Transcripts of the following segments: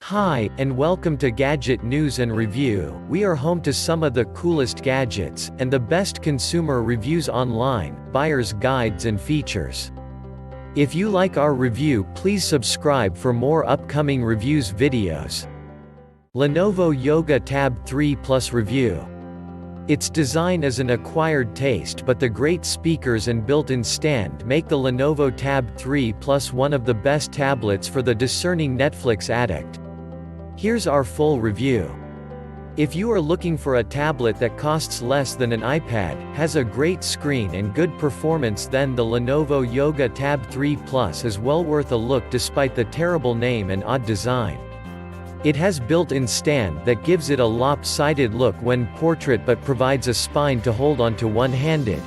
Hi, and welcome to Gadget News and Review. We are home to some of the coolest gadgets, and the best consumer reviews online, buyer's guides and features. If you like our review, please subscribe for more upcoming reviews videos. Lenovo Yoga Tab 3 Plus Review. Its design is an acquired taste, but the great speakers and built-in stand make the Lenovo Tab 3 Plus one of the best tablets for the discerning Netflix addict. Here's our full review. If you are looking for a tablet that costs less than an iPad, has a great screen and good performance, then the Lenovo Yoga Tab 3 Plus is well worth a look despite the terrible name and odd design. It has built-in stand that gives it a lop-sided look when portrait but provides a spine to hold onto one-handed.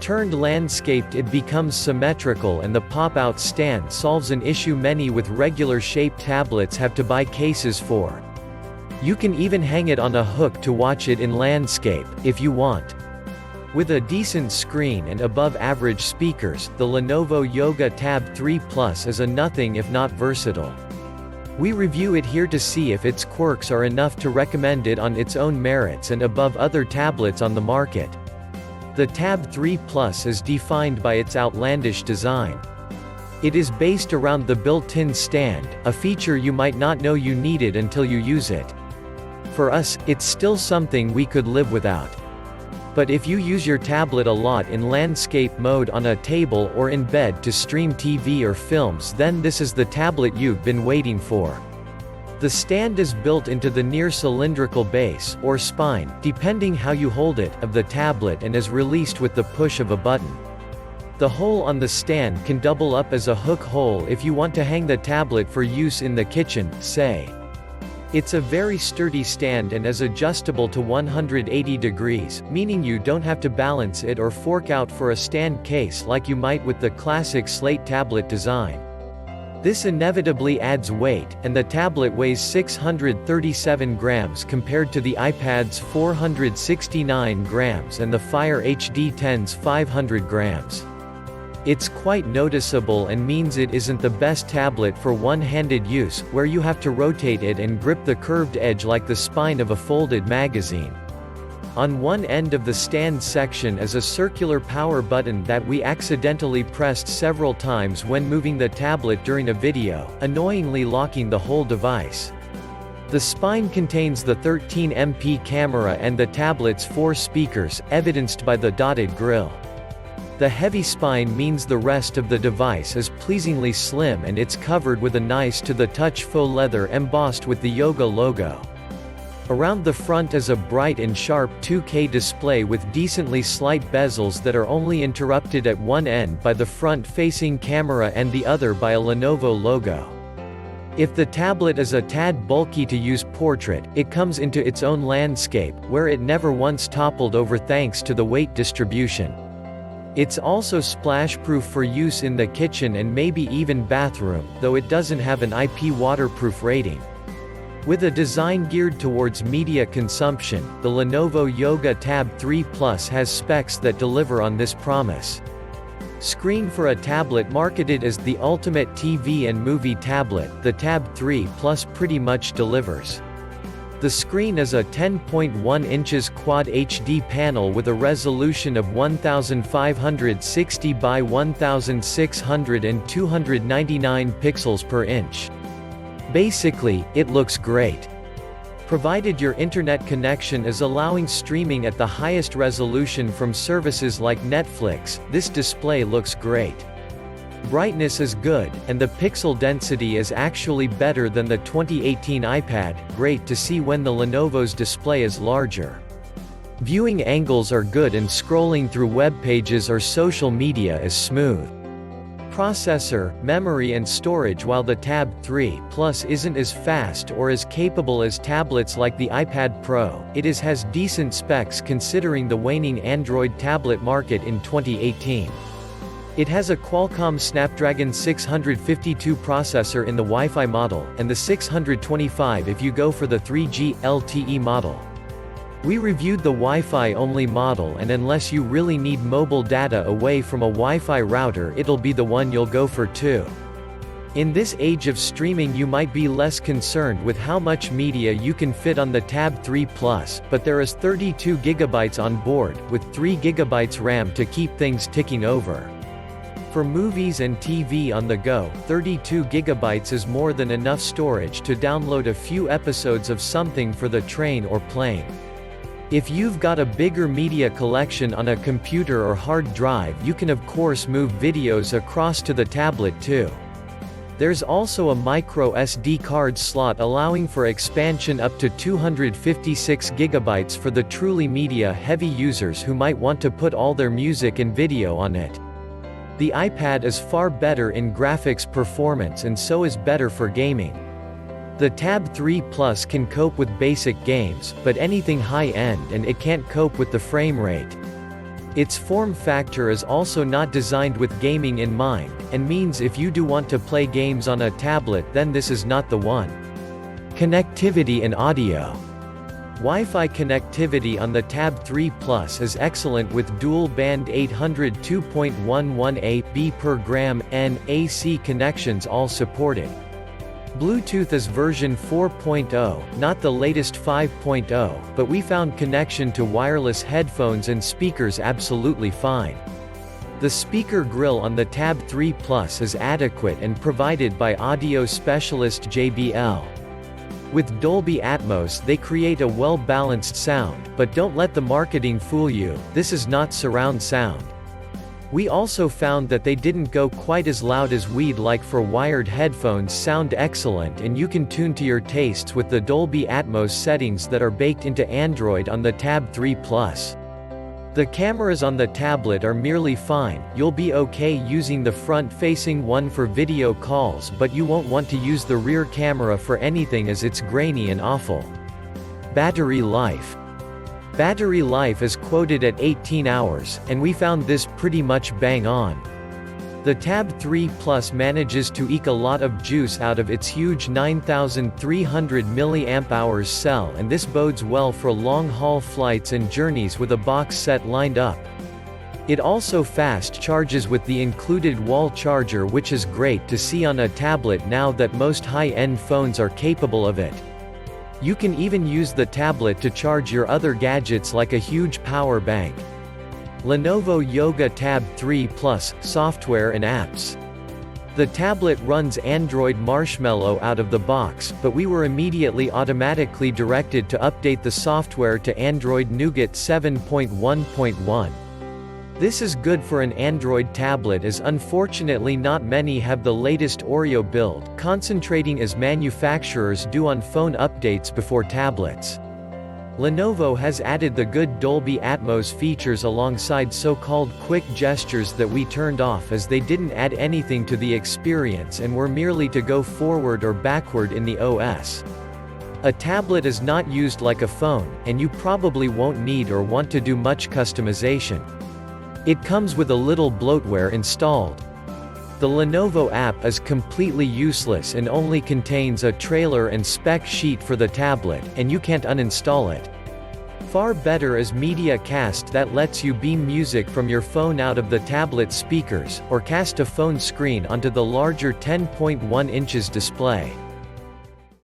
Turned landscaped, it becomes symmetrical, and the pop-out stand solves an issue many with regular shaped tablets have to buy cases for. You can even hang it on a hook to watch it in landscape, if you want. With a decent screen and above-average speakers, the Lenovo Yoga Tab 3 Plus is a nothing if not versatile. We review it here to see if its quirks are enough to recommend it on its own merits and above other tablets on the market. The Tab 3 Plus is defined by its outlandish design. It is based around the built-in stand, a feature you might not know you needed until you use it. For us, it's still something we could live without. But if you use your tablet a lot in landscape mode on a table or in bed to stream TV or films, then this is the tablet you've been waiting for. The stand is built into the near cylindrical base, or spine, depending how you hold it, of the tablet and is released with the push of a button. The hole on the stand can double up as a hook hole if you want to hang the tablet for use in the kitchen, say. It's a very sturdy stand and is adjustable to 180 degrees, meaning you don't have to balance it or fork out for a stand case like you might with the classic slate tablet design. This inevitably adds weight, and the tablet weighs 637 grams compared to the iPad's 469 grams and the Fire HD 10's 500 grams. It's quite noticeable and means it isn't the best tablet for one-handed use, where you have to rotate it and grip the curved edge like the spine of a folded magazine. On one end of the stand section is a circular power button that we accidentally pressed several times when moving the tablet during a video, annoyingly locking the whole device. The spine contains the 13MP camera and the tablet's 4 speakers, evidenced by the dotted grille. The heavy spine means the rest of the device is pleasingly slim, and it's covered with a nice-to-the-touch faux leather embossed with the Yoga logo. Around the front is a bright and sharp 2K display with decently slight bezels that are only interrupted at one end by the front-facing camera and the other by a Lenovo logo. If the tablet is a tad bulky to use portrait, it comes into its own landscape, where it never once toppled over thanks to the weight distribution. It's also splash-proof for use in the kitchen and maybe even bathroom, though it doesn't have an IP waterproof rating. With a design geared towards media consumption, the Lenovo Yoga Tab 3 Plus has specs that deliver on this promise. Screen for a tablet marketed as the ultimate TV and movie tablet, the Tab 3 Plus pretty much delivers. The screen is a 10.1 inches Quad HD panel with a resolution of 1560 by 1600 and 299 pixels per inch. Basically, it looks great. Provided your internet connection is allowing streaming at the highest resolution from services like Netflix, this display looks great. Brightness is good, and the pixel density is actually better than the 2018 iPad, great to see when the Lenovo's display is larger. Viewing angles are good and scrolling through web pages or social media is smooth. Processor, memory and storage. While the Tab 3 Plus isn't as fast or as capable as tablets like the iPad Pro, it has decent specs considering the waning Android tablet market in 2018. It has a Qualcomm Snapdragon 652 processor in the Wi-Fi model, and the 625 if you go for the 3G LTE model. We reviewed the Wi-Fi only model, and unless you really need mobile data away from a Wi-Fi router, it'll be the one you'll go for too. In this age of streaming, you might be less concerned with how much media you can fit on the Tab 3 Plus, but there is 32 GB on board, with 3 GB RAM to keep things ticking over. For movies and TV on the go, 32 GB is more than enough storage to download a few episodes of something for the train or plane. If you've got a bigger media collection on a computer or hard drive, you can of course move videos across to the tablet too. There's also a micro SD card slot allowing for expansion up to 256 GB for the truly media-heavy users who might want to put all their music and video on it. The iPad is far better in graphics performance and so is better for gaming. The Tab 3 Plus can cope with basic games, but anything high-end, and it can't cope with the frame rate. Its form factor is also not designed with gaming in mind, and means if you do want to play games on a tablet, then this is not the one. Connectivity and audio. Wi-Fi connectivity on the Tab 3 Plus is excellent with dual-band 802.11a/b per gram N AC connections all supported. Bluetooth is version 4.0, not the latest 5.0, but we found connection to wireless headphones and speakers absolutely fine. The speaker grille on the Tab 3 Plus is adequate and provided by audio specialist JBL. With Dolby Atmos they create a well-balanced sound, but don't let the marketing fool you, this is not surround sound. We also found that they didn't go quite as loud as we'd like. For wired headphones sound excellent, and you can tune to your tastes with the Dolby Atmos settings that are baked into Android on the Tab 3 Plus. The cameras on the tablet are merely fine. You'll be okay using the front-facing one for video calls, but you won't want to use the rear camera for anything as it's grainy and awful. Battery life. Battery life is quoted at 18 hours, and we found this pretty much bang on. The Tab 3 Plus manages to eke a lot of juice out of its huge 9,300 mAh cell, and this bodes well for long-haul flights and journeys with a box set lined up. It also fast charges with the included wall charger, which is great to see on a tablet now that most high-end phones are capable of it. You can even use the tablet to charge your other gadgets like a huge power bank. Lenovo Yoga Tab 3 Plus, software and apps. The tablet runs Android Marshmallow out of the box, but we were immediately automatically directed to update the software to Android Nougat 7.1.1. This is good for an Android tablet, as unfortunately not many have the latest Oreo build, concentrating as manufacturers do on phone updates before tablets. Lenovo has added the good Dolby Atmos features alongside so-called quick gestures that we turned off as they didn't add anything to the experience and were merely to go forward or backward in the OS. A tablet is not used like a phone, and you probably won't need or want to do much customization. It comes with a little bloatware installed. The Lenovo app is completely useless and only contains a trailer and spec sheet for the tablet, and you can't uninstall it. Far better is MediaCast, that lets you beam music from your phone out of the tablet speakers, or cast a phone screen onto the larger 10.1 inches display.